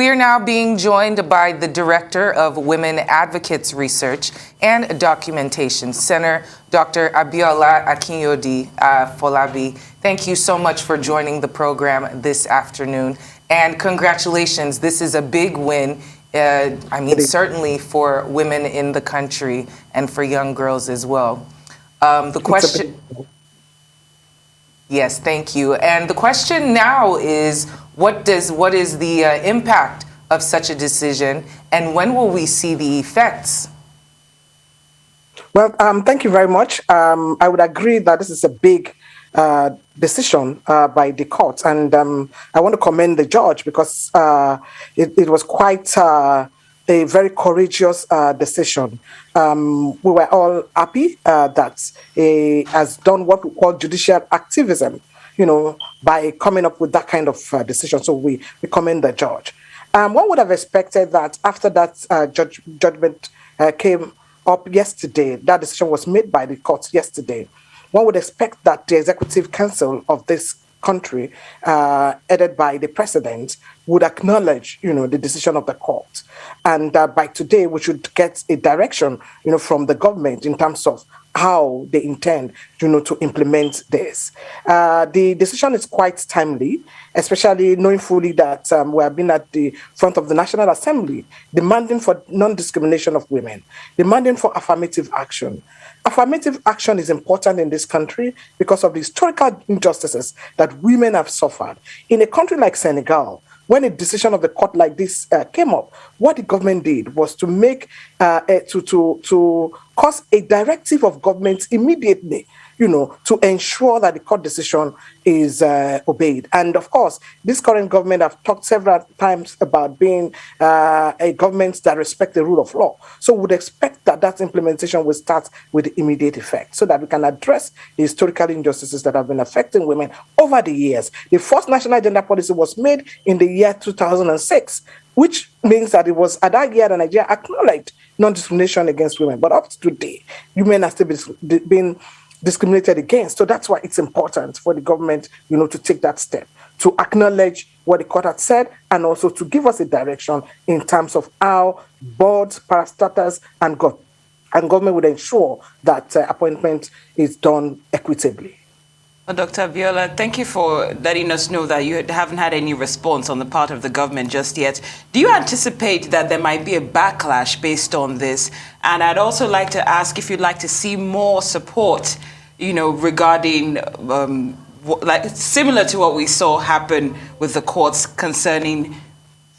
are now being joined by the Director of Women Advocates Research and Documentation Center, Dr. Abiola Akinyode-Afolabi. Thank you so much for joining the program this afternoon. And congratulations, this is a big win, certainly for women in the country and for young girls as well. The question... Yes, thank you. And the question now is, what is the impact of such a decision, and when will we see the effects? Well, thank you very much. I would agree that this is a big decision by the court, and I want to commend the judge because it was quite a very courageous decision. We were all happy that he has done what we call judicial activism, by coming up with that kind of decision. So we commend the judge. One would have expected that after that judgment came up yesterday, that decision was made by the court yesterday, one would expect that the Executive Council of this country, headed by the president, would acknowledge, the decision of the court. And by today, we should get a direction, from the government in terms of how they intend, to implement this. The decision is quite timely, especially knowing fully that we have been at the front of the National Assembly, demanding for non-discrimination of women, demanding for affirmative action. Affirmative action is important in this country because of the historical injustices that women have suffered. In a country like Senegal, when a decision of the court like this came up, what the government did was to make to cause a directive of government immediately, to ensure that the court decision is obeyed. And of course, this current government have talked several times about being a government that respects the rule of law. So we would expect that implementation will start with immediate effect so that we can address the historical injustices that have been affecting women over the years. The first national gender policy was made in the year 2006, which means that it was at that year that Nigeria acknowledged non-discrimination against women. But up to today, women are still being discriminated against. So that's why it's important for the government, to take that step, to acknowledge what the court had said, and also to give us a direction in terms of how boards, parastatals, and government would ensure that appointment is done equitably. Well, Dr. Abiola, thank you for letting us know that you haven't had any response on the part of the government just yet. Do you anticipate that there might be a backlash based on this? And I'd also like to ask if you'd like to see more support, regarding similar to what we saw happen with the courts concerning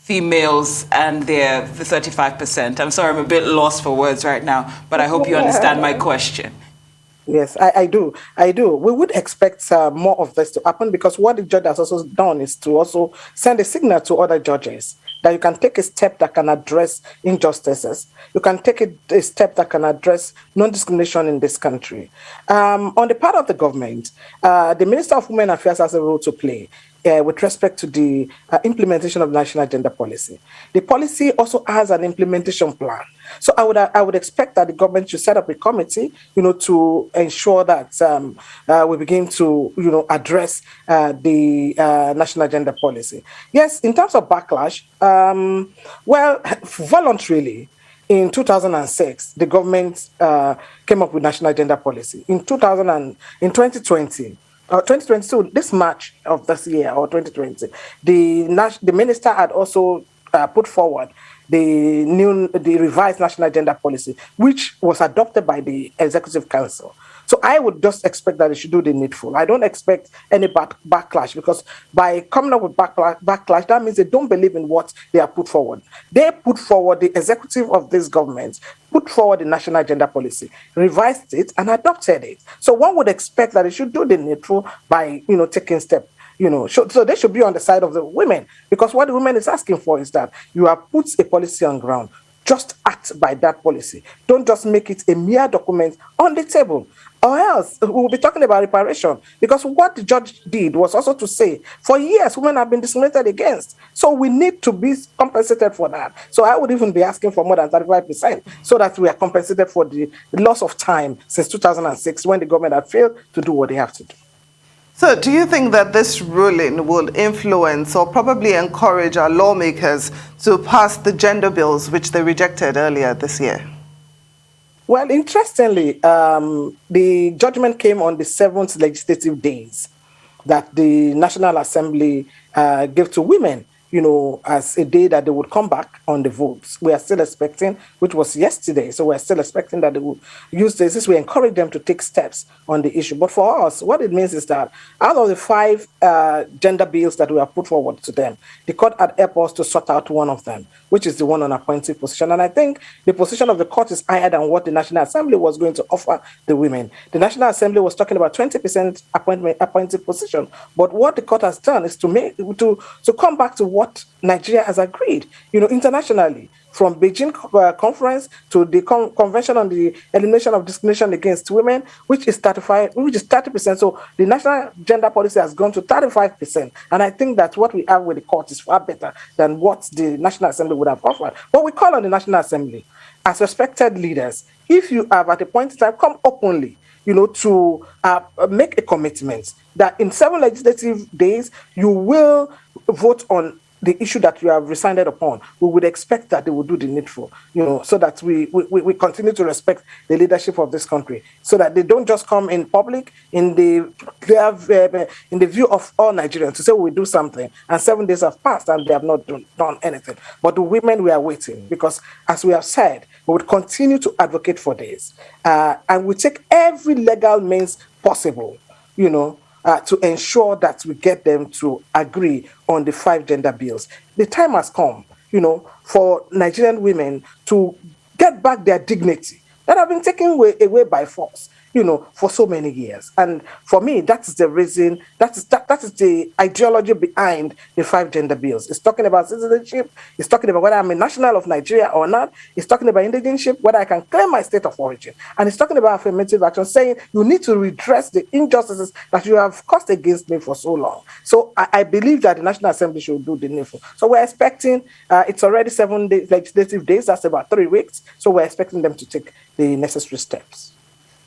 females and the 35%. I'm sorry, I'm a bit lost for words right now, but I hope you understand my question. Yes, I do. We would expect more of this to happen because what the judge has also done is to also send a signal to other judges that you can take a step that can address injustices. You can take a step that can address non-discrimination in this country. On the part of the government, the Minister of Women Affairs has a role to play with respect to the implementation of national gender policy. The policy also has an implementation plan. So I would expect that the government should set up a committee, to ensure that we begin to, address the national gender policy. Yes, in terms of backlash, voluntarily, in 2006, the government came up with national gender policy. In 2020, 2022, this March of this year, or 2020, the minister had also put forward the revised national gender policy, which was adopted by the Executive Council. So I would just expect that they should do the needful. I don't expect any backlash because by coming up with backlash, that means they don't believe in what they have put forward. They put forward, the executive of this government put forward the national gender policy, revised it, and adopted it. So one would expect that they should do the needful by, taking steps. So they should be on the side of the women because what the women is asking for is that you have put a policy on ground. Just act by that policy. Don't just make it a mere document on the table. Or else we will be talking about reparation. Because what the judge did was also to say, for years, women have been discriminated against. So we need to be compensated for that. So I would even be asking for more than 35% so that we are compensated for the loss of time since 2006 when the government had failed to do what they have to do. So do you think that this ruling will influence or probably encourage our lawmakers to pass the gender bills which they rejected earlier this year? Well, interestingly, the judgment came on the 7th legislative days that the National Assembly gave to women, as a day that they would come back on the votes. We are still expecting, which was yesterday, so we're still expecting that they will use this. We encourage them to take steps on the issue. But for us, what it means is that out of the 5 gender bills that we have put forward to them, the court had helped us to sort out one of them, which is the one on appointed position. And I think the position of the court is higher than what the National Assembly was going to offer the women. The National Assembly was talking about 20% appointed position. But what the court has done is to come back to what Nigeria has agreed, internationally, from Beijing conference to the Convention on the Elimination of Discrimination Against Women, which is 30%. So the national gender policy has gone to 35%. And I think that what we have with the court is far better than what the National Assembly would have offered. But we call on the National Assembly, as respected leaders, if you have at a point in time, come openly, to make a commitment that in 7 legislative days, you will vote on the issue that you have resigned upon. We would expect that they will do the needful, so that we continue to respect the leadership of this country, so that they don't just come in public in the view of all Nigerians to say we do something, and 7 days have passed and they have not done anything. But the women, we are waiting, because as we have said, we would continue to advocate for this, and we take every legal means possible, to ensure that we get them to agree on the 5 gender bills. The time has come, for Nigerian women to get back their dignity that have been taken away by force, for so many years. And for me, that is the reason, that is the ideology behind the 5 gender bills. It's talking about citizenship, it's talking about whether I'm a national of Nigeria or not, it's talking about indigenship, whether I can claim my state of origin, and it's talking about affirmative action, saying you need to redress the injustices that you have caused against me for so long. So I believe that the National Assembly should do the needful. So we're expecting, it's already 7 legislative days, that's about 3 weeks, so we're expecting them to take the necessary steps.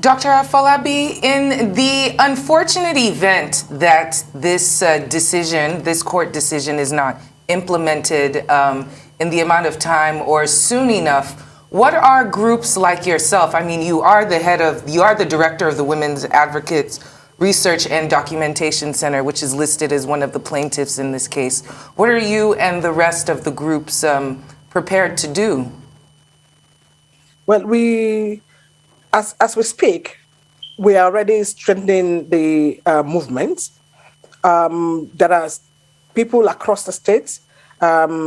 Dr. Afolabi, in the unfortunate event that this court decision is not implemented in the amount of time or soon enough, what are groups like yourself? I mean, you are the director of the Women's Advocates Research and Documentation Center, which is listed as one of the plaintiffs in this case. What are you and the rest of the groups prepared to do? Well, as we speak, we are already strengthening the movement. There are people across the states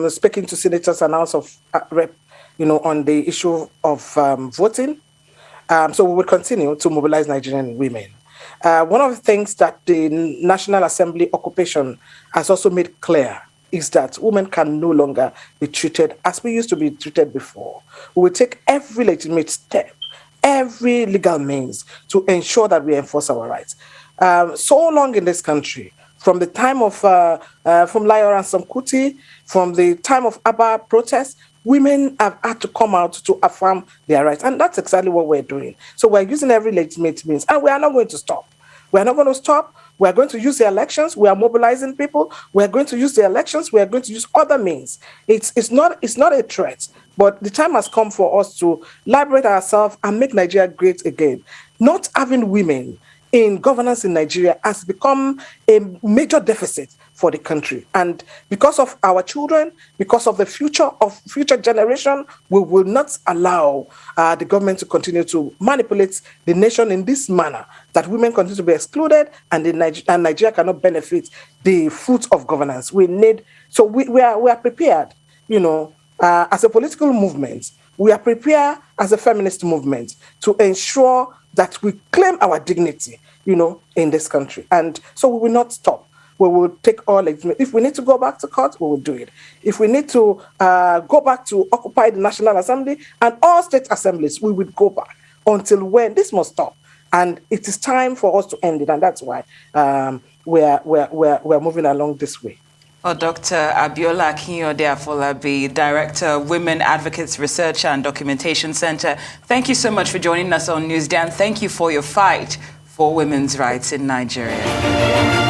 speaking to senators and House of Rep, on the issue of voting. So we will continue to mobilize Nigerian women. One of the things that the National Assembly occupation has also made clear is that women can no longer be treated as we used to be treated before. We will take every legitimate step, every legal means to ensure that we enforce our rights. So long in this country, from the time of from Layor and Samkuti, from the time of Abba protests, women have had to come out to affirm their rights. And that's exactly what we're doing. So we're using every legitimate means, and we are not going to stop. We're not going to stop. We're going to use the elections. We are mobilizing people. We're going to use the elections. We're going to use other means. It's not a threat, but the time has come for us to liberate ourselves and make Nigeria great again. Not having women in governance in Nigeria has become a major deficit for the country. And because of our children, because of the future generation, we will not allow the government to continue to manipulate the nation in this manner, that women continue to be excluded and Nigeria cannot benefit the fruits of governance. We are prepared, as a political movement. We are prepared as a feminist movement to ensure that we claim our dignity, in this country. And so we will not stop. We will take all legitimate. If we need to go back to court, we will do it. If we need to go back to occupy the National Assembly and all state assemblies, we will go back until when this must stop. And it is time for us to end it. And that's why we're moving along this way. Oh, Dr. Abiola Akinyode-Afolabi, Director, Women Advocates Research and Documentation Center. Thank you so much for joining us on Newsday, and thank you for your fight for women's rights in Nigeria.